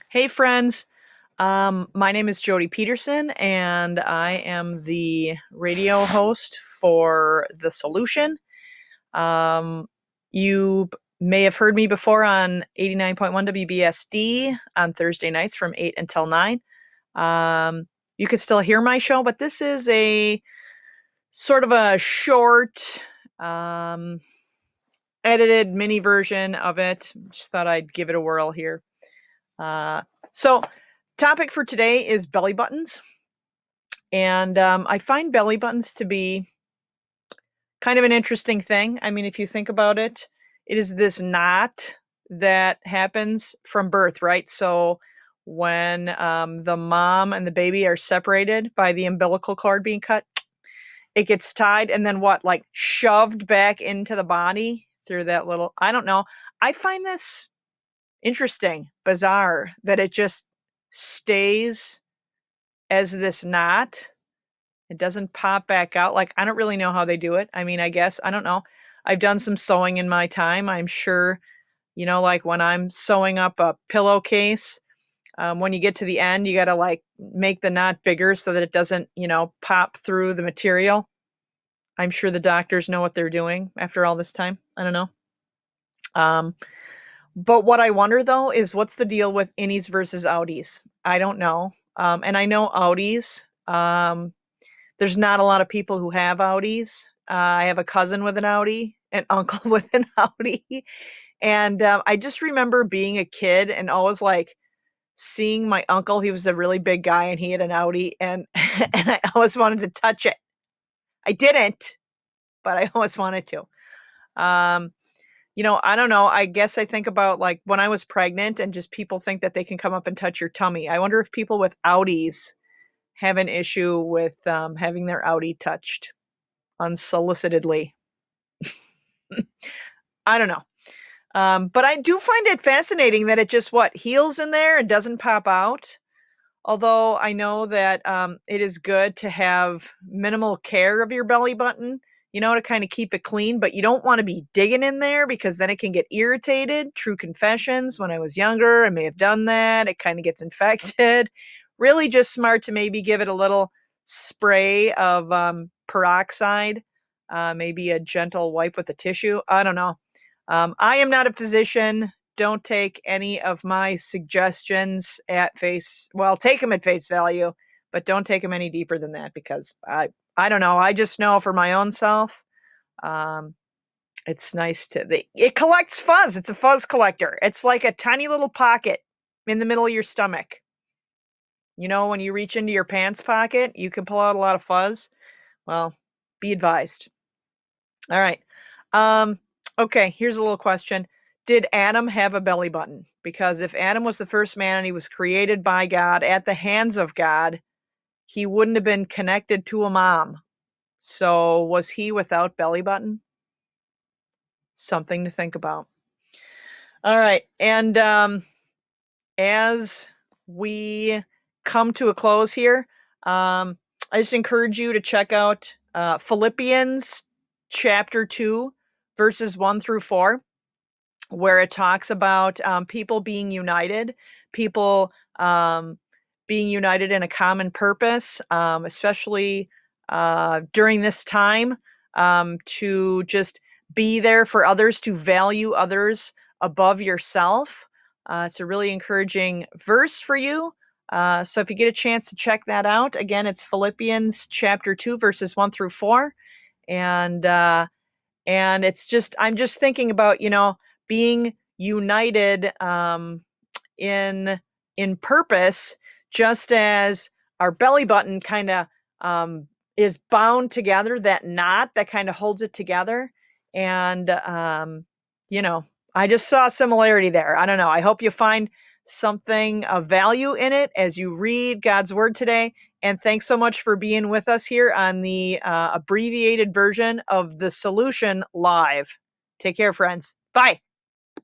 Hey, friends. My name is Jody Peterson, and I am the radio host for The Solution. You may have heard me before on 89.1 WBSD on Thursday nights from 8 until 9. You can still hear my show, but this is a sort of a short, um, edited mini version of it. Just thought I'd give it a whirl here. Uh, so, topic for today is belly buttons. And I find belly buttons to be kind of an interesting thing. I mean, if you think about it, it is this knot that happens from birth, right? So when the mom and the baby are separated by the umbilical cord being cut, it gets tied and then what, like shoved back into the body through that little, I don't know. I find this interesting, bizarre, that it just stays as this knot. It doesn't pop back out. Like, I don't really know how they do it. I mean, I guess, I don't know. I've done some sewing in my time. I'm sure, like when I'm sewing up a pillowcase, when you get to the end, you got to like make the knot bigger so that it doesn't, pop through the material. I'm sure the doctors know what they're doing after all this time. I don't know. Um, but what I wonder though is what's the deal with innies versus Audis? I don't know. And I know Audis. There's not a lot of people who have Audis. I have a cousin with an Audi, an uncle with an Audi. And I just remember being a kid and always like seeing my uncle. He was a really big guy and he had an Audi and and I always wanted to touch it. I didn't, but I always wanted to. Um, I don't know. I guess I think about like when I was pregnant and just people think that they can come up and touch your tummy. I wonder if people with Audis have an issue with having their Audi touched unsolicitedly. I don't know. But I do find it fascinating that it just heals in there and doesn't pop out. Although I know that it is good to have minimal care of your belly button, to kind of keep it clean, but you don't want to be digging in there because then it can get irritated. True confessions. When I was younger, I may have done that. It kind of gets infected. Really just smart to maybe give it a little spray of peroxide, maybe a gentle wipe with a tissue. I don't know. I am not a physician. Don't take any of my suggestions at take them at face value, but don't take them any deeper than that because I don't know. I just know for my own self, um, it's nice it collects fuzz. It's a fuzz collector. It's like a tiny little pocket in the middle of your stomach. When you reach into your pants pocket, you can pull out a lot of fuzz. Well, be advised. All right. Um, okay, here's a little question. Did Adam have a belly button? Because if Adam was the first man and he was created by God at the hands of God, he wouldn't have been connected to a mom. So was he without belly button? Something to think about. All right. And as we come to a close here, I just encourage you to check out Philippians chapter 2, verses 1 through 4, where it talks about people being united, people being united in a common purpose, especially during this time, to just be there for others, to value others above yourself. It's a really encouraging verse for you. So if you get a chance to check that out, again, it's Philippians chapter 2, verses 1 through 4. And it's just, I'm just thinking about, being united in purpose, just as our belly button kind of is bound together, that knot that kind of holds it together. And I just saw a similarity there. I don't know. I hope you find something of value in it as you read God's word today. And thanks so much for being with us here on the abbreviated version of The Solution Live. Take care, friends. Bye.